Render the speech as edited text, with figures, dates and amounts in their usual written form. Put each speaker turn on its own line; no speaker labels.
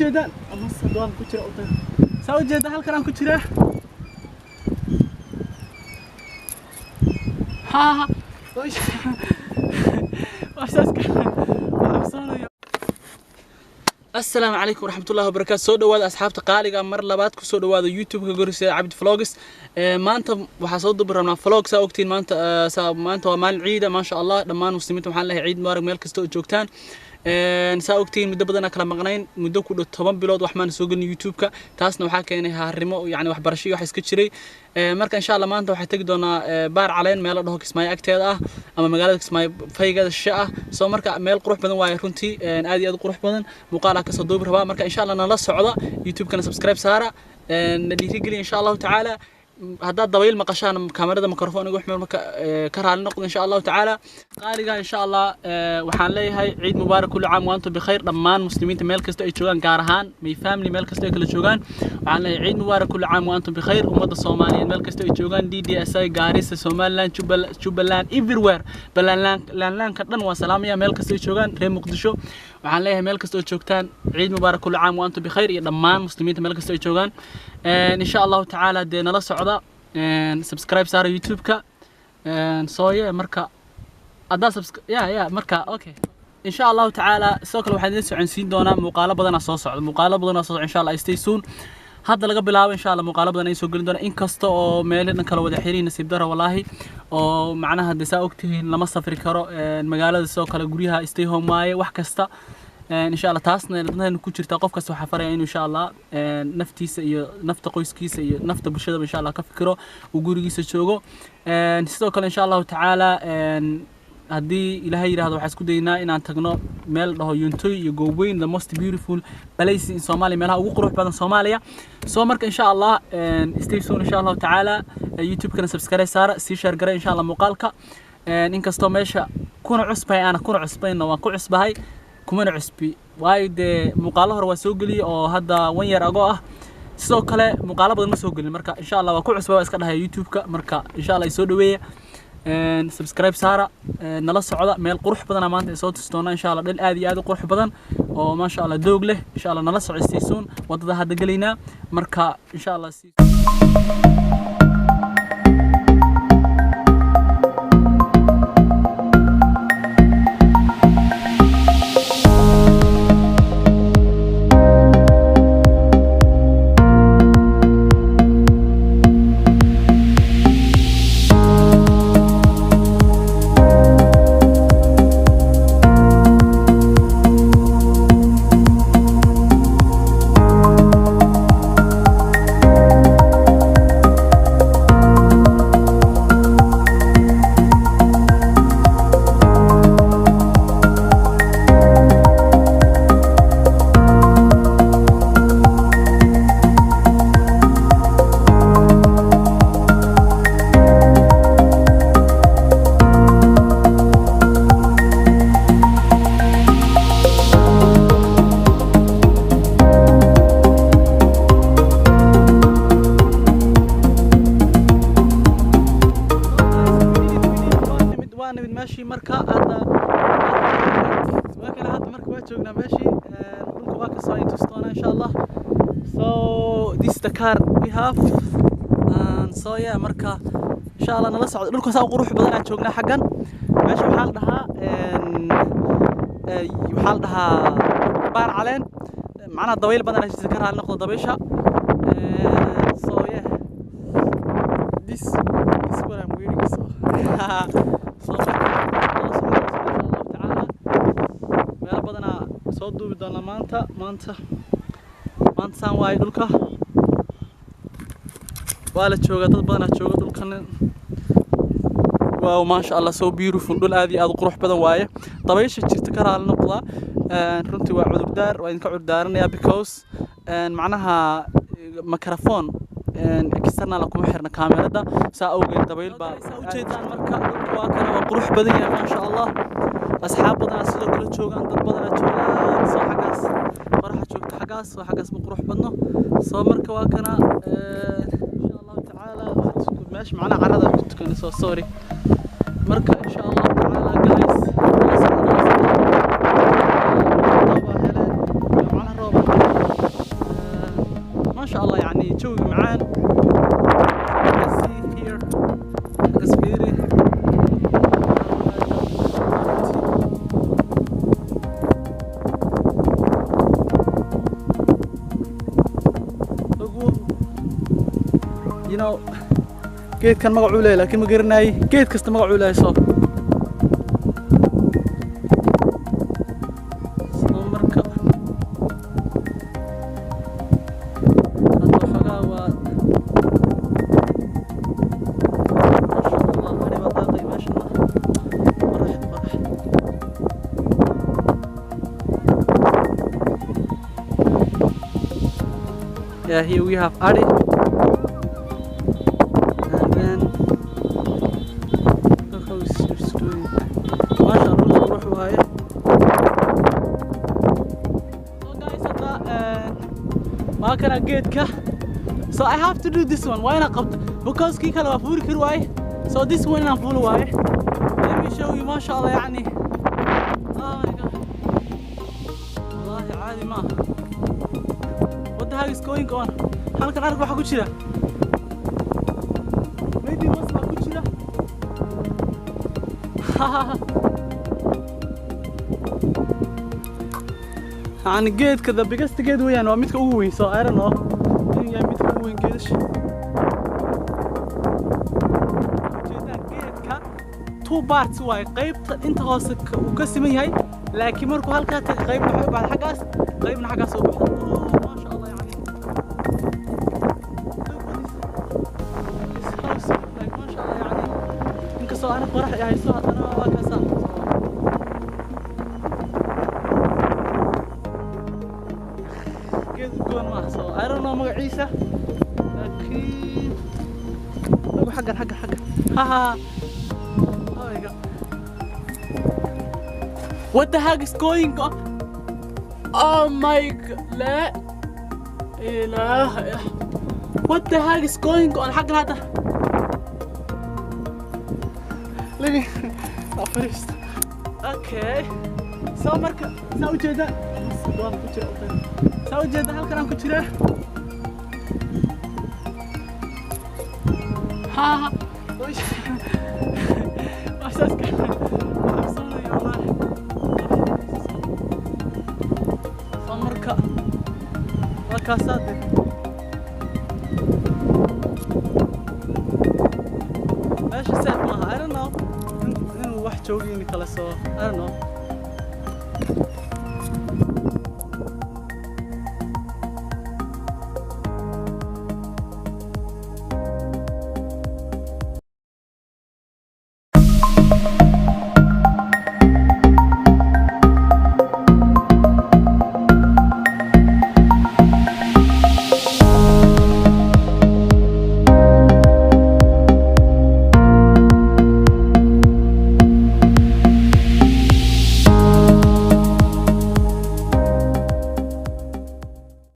jeedaan ama sadwaan ku jira wadada saa u jeeda halkan aan ku jira ha السلام عليكم ورحمة الله وبركاته. سو دواad asxaabta qaaliga mar labaad ku soo dhawaada YouTube-ka Gorisay Cabdi Vlogs. maanta waxa soo dubarnaa vlog saa ogtiin maanta waa maalin ciid ma sha Allah dhamaan muslimiinta waxaan leeyahay ciid mubarak meel kasta oo joogtaan. saa ogtiin muddo badan kala maqnayn muddo ku dhow 10 bilood wax maan soo galin YouTube-ka taasna waxa keenay harimo yani waxbarasho wax iska jiray. marka insha Allah maanta waxa tagi doonaa baar caleen meel dhaho Kismaayo agteeda ah ama magaalada Kismaayo faygada shaa ah soo marka meel qurux badan waay runtii aad iyo aad qurux badan muuqaalka soo duubi rabaa marka insha Allah nala socda YouTube-kana subscribe saara nadhiiri gali insha Allah ta'ala هذا ضويل مقشان كاميرا ميكروفون يقول حمل كرها لنقد إن شاء الله تعالى قالي إن شاء الله وحان لي هاي عيد مبارك كل عام وأنتم بخير ضمان مسلمين تميل كستو يشوغان كارهان مي فاملي ميل كستو كل يشوغان وحان لي عيد مبارك كل عام وأنتم بخير ومدى الصوماليين ميل كستو يشوغان دي اس اي غاريس سومالان شوبلان everywhere بلان كدن وسلامية ميل كستو يشوغان ريم مقدشو وحان لي ميل كستو يشوغتان عيد مبارك كل عام وأنتم بخير ضمان مسلمين تميل كستو يشوغان إن شاء الله تعالى دينا لا سعودة سبسكرايب صار يوتيوب كا صويا مركا أدا يا مركا أوكي إن شاء الله تعالى سوكل واحد نسوا عن سين دونا مقالة بدنا صوص إن شاء الله stay soon هذا اللي قبل إن شاء الله مقالة بدنا يسوق لنا إن كستو ميلنا كلو وده حيرين نسيب دره والله ومعناها الدساء وقتها لما صفر كرو المقالة سوكل جوريها stay home معي وحكستا إن شاء الله تاسنا بدنا نكون شرطة قف كسو حفرين إن شاء الله نفتي سي نفط قويس كيس نفط بالشدة إن شاء الله كفكره وجوري كيس شوقه نستوكل إن شاء الله تعالى هدي إلى هاي هذا وحس كدينا إن أنتقنا مال ده ينتهي يجوين the most beautiful place in Somalia مالها وقروح بدن صوماليا سومرك إن شاء الله stay soon إن شاء الله تعالى يوتيوب كنا سبسكرايب صار سيشار قرأ إن شاء الله مقالك إن كستو ماشى كون عصبة أنا كون عصبين وكون عصبة هاي كمان عصبي وايد مقالة هو سوقلي أو هذا وين يرجعه سوق كله مقالة بدنا سوقلي مركا إن شاء الله وكل عصبة بس كده يوتيوب مركا إن شاء الله يسودويه سبسكرايب سارة نلص عضاء ميل قروح بدنا ما أنت صوت ستونا إن شاء الله للآدي هذا قروح بدن وما شاء الله دوق له إن شاء الله نلص على السيسون وضد هذا قلينا مركا إن شاء الله ماشي مركا هذا وكان هذا مركا واجهنا ماشي نقول واقع ساينتستونا إن شاء الله so this is the car we have and so yeah مركا إن شاء الله نلا صعد نقول ساق روح بدنا نشوفنا حقا ماشي وحال لها بار علين معنا ضويل بدنا نذكرها نقطة ضبيشة so yeah this is what I'm wearing so soo duubi doona maanta saan waay dhulka waa la jooga dad badan jooga dhulkan waaw ma sha Allah so beautiful dhul aad iyo aad qurux badan waaye dabaysha jirta ka raal noqda runtii waa cudurdaar waa idinka cudurdaaranaya because macnaha microphone external kuma xirna kaamirada saa awgeed dabayl baa u jeedaan marka waa kana waa qurux badan yahay ma sha Allah أصحاب بدنا سيدو كل شوغان ضد بدنا شوغان صو حقاس فرحة شوغت حقاس وحقاس بقروح بدنا صو مركا واكنا إن شاء الله تعالى ماشي معنا عرضة كنت سو سوري مركا إن شاء الله تعالى جايز معنا روبا شاء الله يعني جوي معان here فيري you know geed kan magacu leeyahay laakiin ma garanaay geed kasta magacu leeyahay soo marka hadda xogaa waa yeah, here we have Adi. And then look how it's doing. MashaAllah, so guys, I get so I have to do this one. Why not? Because key kala full kirway. So this one I'm full away. Let me show you, MashaAllah, يعني. Oh my god. والله عادي ما. What the hell is going on? Halkan arag waxa ku jira. Maybe was ba ku jira. Aan geedka the biggest geed weeyaan waa midka ugu weyn so I don't know. In yahay midka ugu weyn geedash. Geedka two parts way qaybta inta hoose uu ka siman yahay laakiin markuu halka tahay qaybna waxa baad xagaas qaybna xagaas soo baxdo. أنا فرح يا يسوع أنا وكذا كيف تكون معه so I don't know مقعيسة لكن أبو حقا ها oh my god what the heck is going on oh my god لا إله what the heck is going on حقا هذا Let me first. Okay. So marka soo jeeda halkan aan ku jira. Ha. Asaska. Sorry Allah. So marka waa saade. Meesha saad ma I don't know. wax joogin kala soo I don't know